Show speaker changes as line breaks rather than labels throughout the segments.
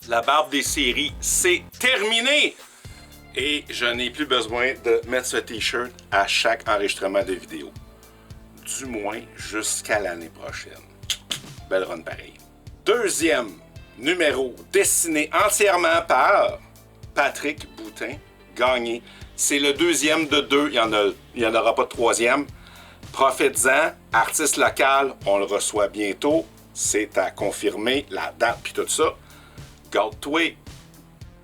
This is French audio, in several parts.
La barbe des séries, c'est terminé! Et je n'ai plus besoin de mettre ce t-shirt à chaque enregistrement de vidéo. Du moins jusqu'à l'année prochaine. Belle run pareil. Deuxième numéro dessiné entièrement par Patrick Boutin, gagné. C'est le deuxième de deux, il n'y en aura pas de troisième. Profites-en, artiste local, on le reçoit bientôt. C'est à confirmer, la date puis tout ça. Garde-toi.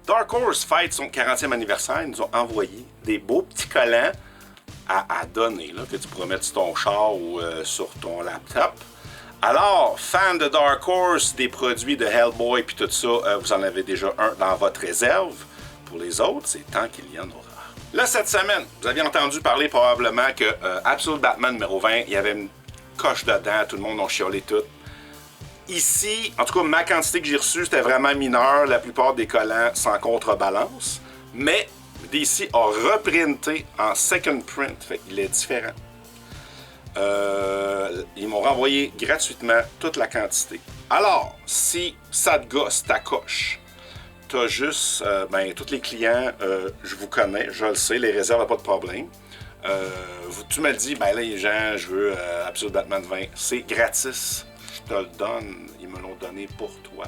Dark Horse fête son 40e anniversaire. Ils nous ont envoyé des beaux petits collants à donner, là, que tu pourras mettre sur ton char ou sur ton laptop. Alors, fan de Dark Horse, des produits de Hellboy puis tout ça, vous en avez déjà un dans votre réserve. Pour les autres, c'est temps qu'il y en aura. Là, cette semaine, vous aviez entendu parler probablement que Absolute Batman numéro 20, il y avait une coche dedans, tout le monde en chiolé tout. Ici, en tout cas, ma quantité que j'ai reçue, c'était vraiment mineur. La plupart des collants sans contrebalance. Mais DC a reprinté en second print. Fait qu'il est différent. Ils m'ont renvoyé gratuitement toute la quantité. Alors, si ça te gosse, ta coche, t'as juste, tous les clients, je vous connais, je le sais, les réserves, pas de problème. Tu me le dis, ben là, les gens, je veux Absolute Batman 20. C'est gratis. Je te le donne, ils me l'ont donné pour toi.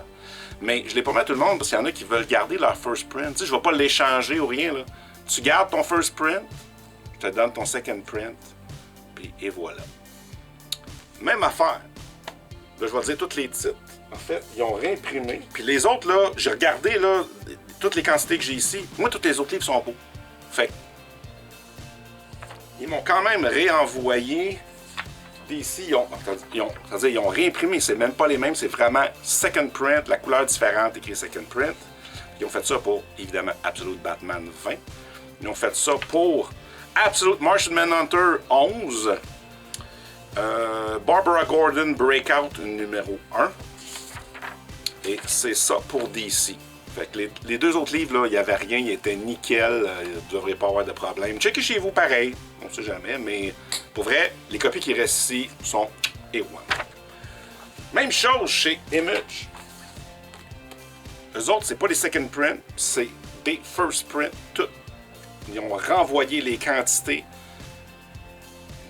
Mais je l'ai pas mis à tout le monde parce qu'il y en a qui veulent garder leur first print. Tu sais, je ne vais pas l'échanger ou rien, là. Tu gardes ton first print, je te donne ton second print, puis et voilà. Même affaire. Là, je vais te dire tous les titres. En fait, ils ont réimprimé. Puis les autres, là, j'ai regardé, là, toutes les quantités que j'ai ici. Moi, tous les autres livres sont beaux. Fait ils m'ont quand même réenvoyé. Ici, ils ont réimprimé, c'est même pas les mêmes, c'est vraiment second print, la couleur différente, écrit second print. Ils ont fait ça pour, évidemment, Absolute Batman 20. Ils ont fait ça pour Absolute Martian Manhunter 11. Barbara Gordon Breakout numéro 1. Et c'est ça pour DC. Fait que les deux autres livres, là, il n'y avait rien, ils étaient nickel, il ne devrait pas avoir de problème. Checkez chez vous pareil, on ne sait jamais, mais pour vrai, les copies qui restent ici sont A1. Même chose chez Image. Eux autres, c'est pas des second print, c'est des first print, tout. Ils ont renvoyé les quantités,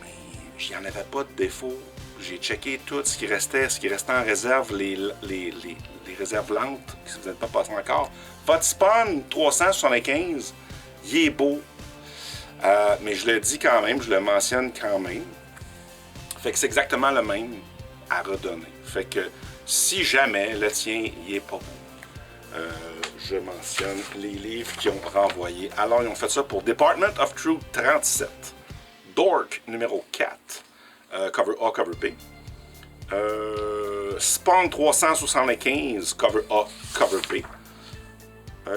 mais il n'y en avait pas de défaut. J'ai checké tout ce qui restait en réserve, les réserves lentes, si vous n'êtes pas passé encore. Votre spawn 375, il est beau. Mais je le dis quand même, je le mentionne quand même. Fait que c'est exactement le même à redonner. Fait que si jamais le tien, il est pas beau, je mentionne les livres qu'ils ont renvoyés. Alors, ils ont fait ça pour Department of Truth 37. Dork numéro 4. Cover A, cover B. Spawn 375, cover A, cover B.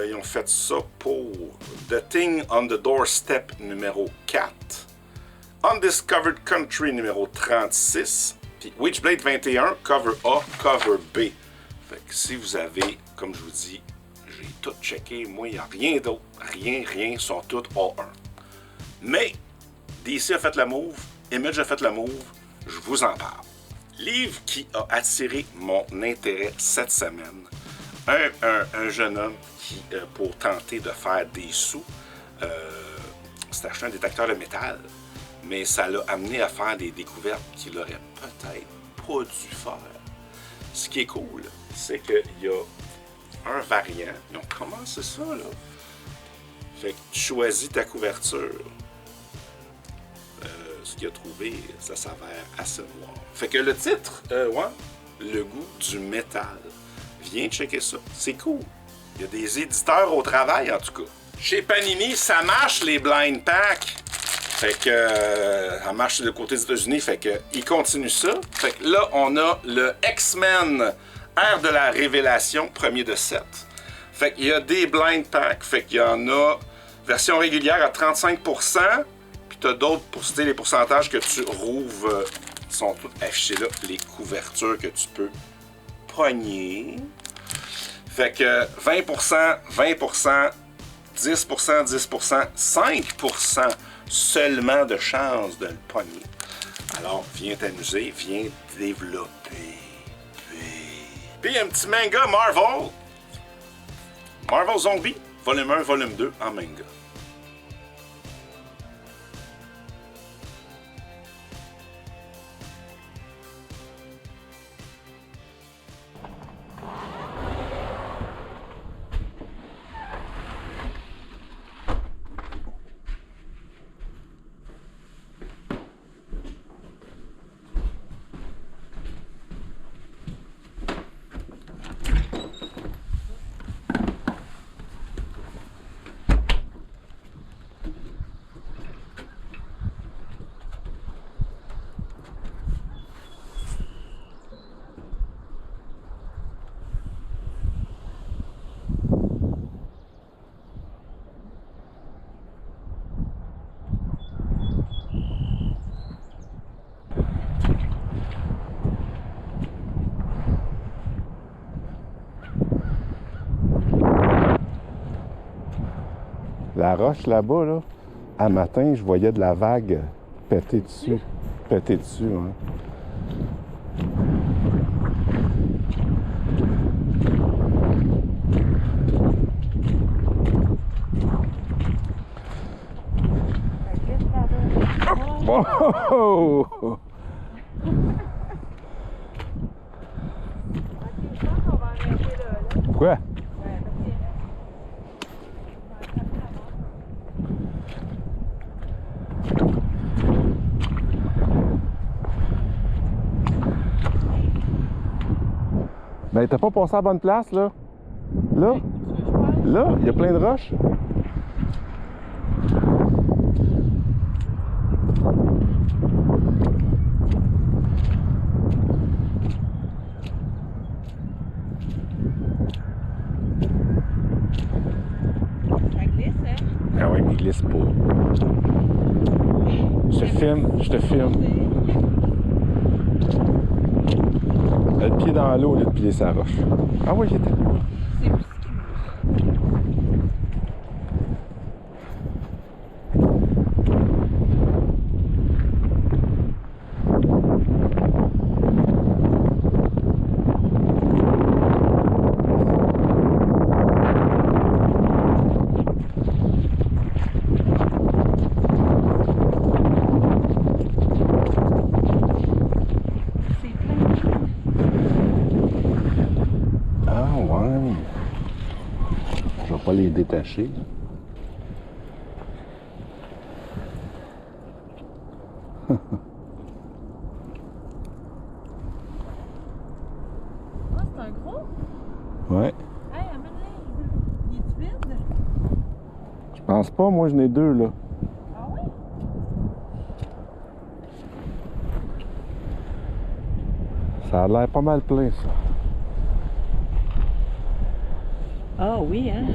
Ils ont fait ça pour The Thing on the Doorstep numéro 4. Undiscovered Country numéro 36. Puis Witchblade 21, cover A, cover B. Fait que si vous avez, comme je vous dis, j'ai tout checké. Moi, il n'y a rien d'autre. Rien, sont tous A1. Mais DC a fait la move. Image a fait la move, je vous en parle. Livre qui a attiré mon intérêt cette semaine. Un jeune homme qui, pour tenter de faire des sous, s'est acheté un détecteur de métal, mais ça l'a amené à faire des découvertes qu'il aurait peut-être pas dû faire. Ce qui est cool, c'est qu'il y a un variant. Donc, comment c'est ça, là? Fait que tu choisis ta couverture. Ce qu'il a trouvé, ça s'avère assez noir. Fait que le titre, le goût du métal. Viens checker ça, c'est cool. Il y a des éditeurs au travail, en tout cas. Chez Panini, ça marche, les blind packs. Fait que, ça marche du côté des États-Unis, fait que, ils continuent ça. Fait que là, on a le X-Men, Ère de la Révélation, premier de 7. Fait qu'il y a des blind packs, fait qu'il y en a version régulière à 35%. Tu as d'autres, pour citer les pourcentages que tu rouvres, sont toutes affichées là, les couvertures que tu peux pogner. Fait que 20%, 20%, 10%, 10%, 5% seulement de chance de le pogner. Alors, viens t'amuser, viens développer. Puis un petit manga Marvel Marvel Zombie, volume 1, volume 2 en manga.
La roche là-bas, là, à matin, je voyais de la vague péter dessus. Péter dessus, hein. Oh! Pourquoi? Ben, t'as pas passé à la bonne place, là? Là? Là, il y a plein de roches.
Ça glisse, hein?
Ah oui, mais il glisse pas. Je te filme, je te filme. Le pied dans l'eau, le pied sur la roche. Ah oui, j'étais.
C'est aussi.
Ah ouais. Je vais pas les détacher.
Ah, c'est un gros?
Ouais.
Hey, amène-le. Il est vide?
Je pense pas, moi j'en ai deux là.
Ah oui?
Ça a l'air pas mal plein ça.
Ah oui, hein?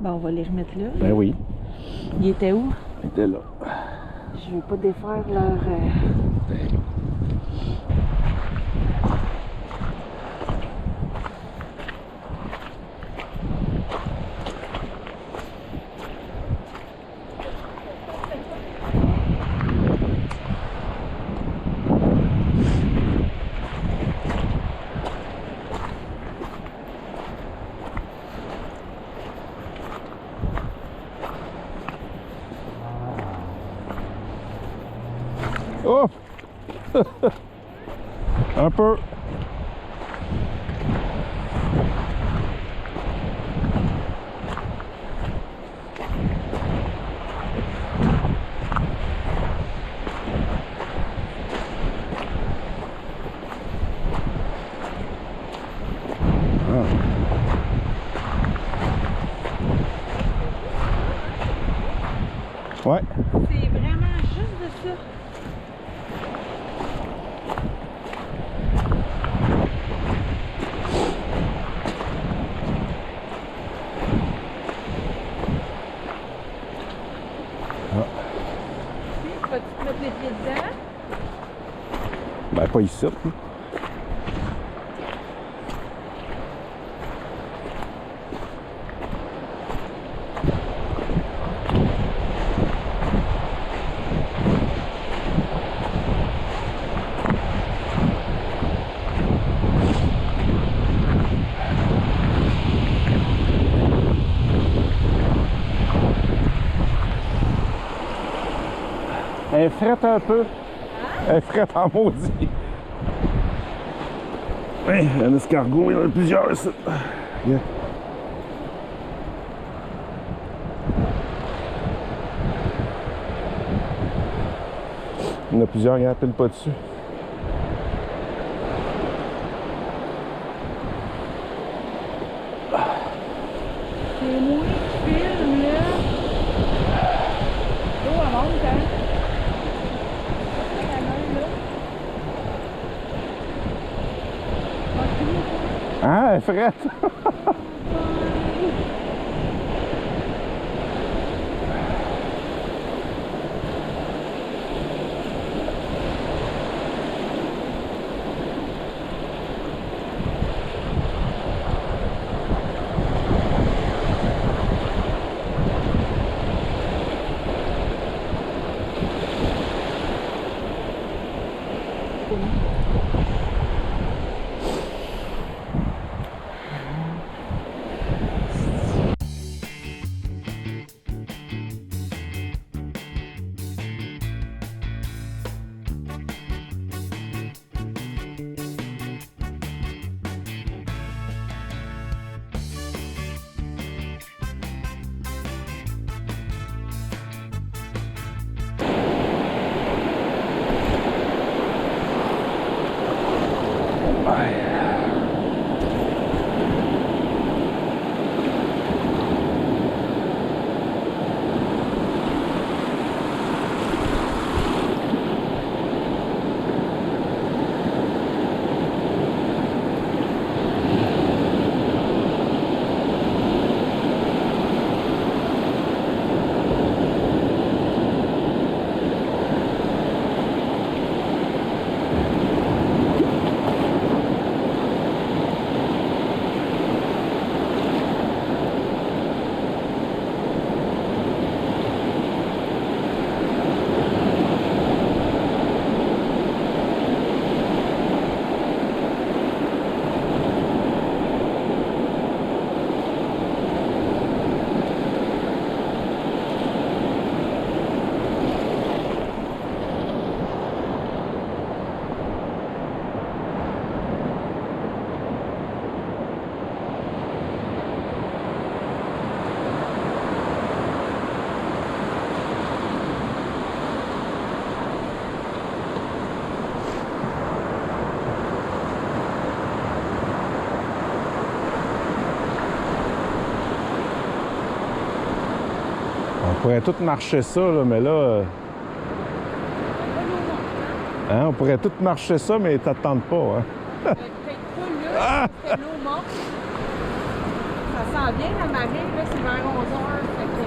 Bon, on va les remettre là.
Ben oui.
Il était où?
Il était là.
Je veux pas défaire leur...
Oh! Un peu. Ouais.
C'est vraiment juste de ça. Vas-tu te mettre les pieds dedans?
Ben pas ici. Elle est frette un peu. Elle est frette en maudit. Oui, un escargot, il y en a plusieurs ici. Yeah. Il y en a plusieurs, regarde, pile pas dessus.
C'est moi qui filme, là. L'eau, elle monte, hein? La main, là.
Ah, elle est frette. On pourrait tout marcher ça, là, mais là... Hein, on pourrait tout marcher ça, mais t'attends pas, hein?
Peut-être pas là, c'est l'eau morte. Ça sent bien la marée, là, c'est vers 11h. Fait que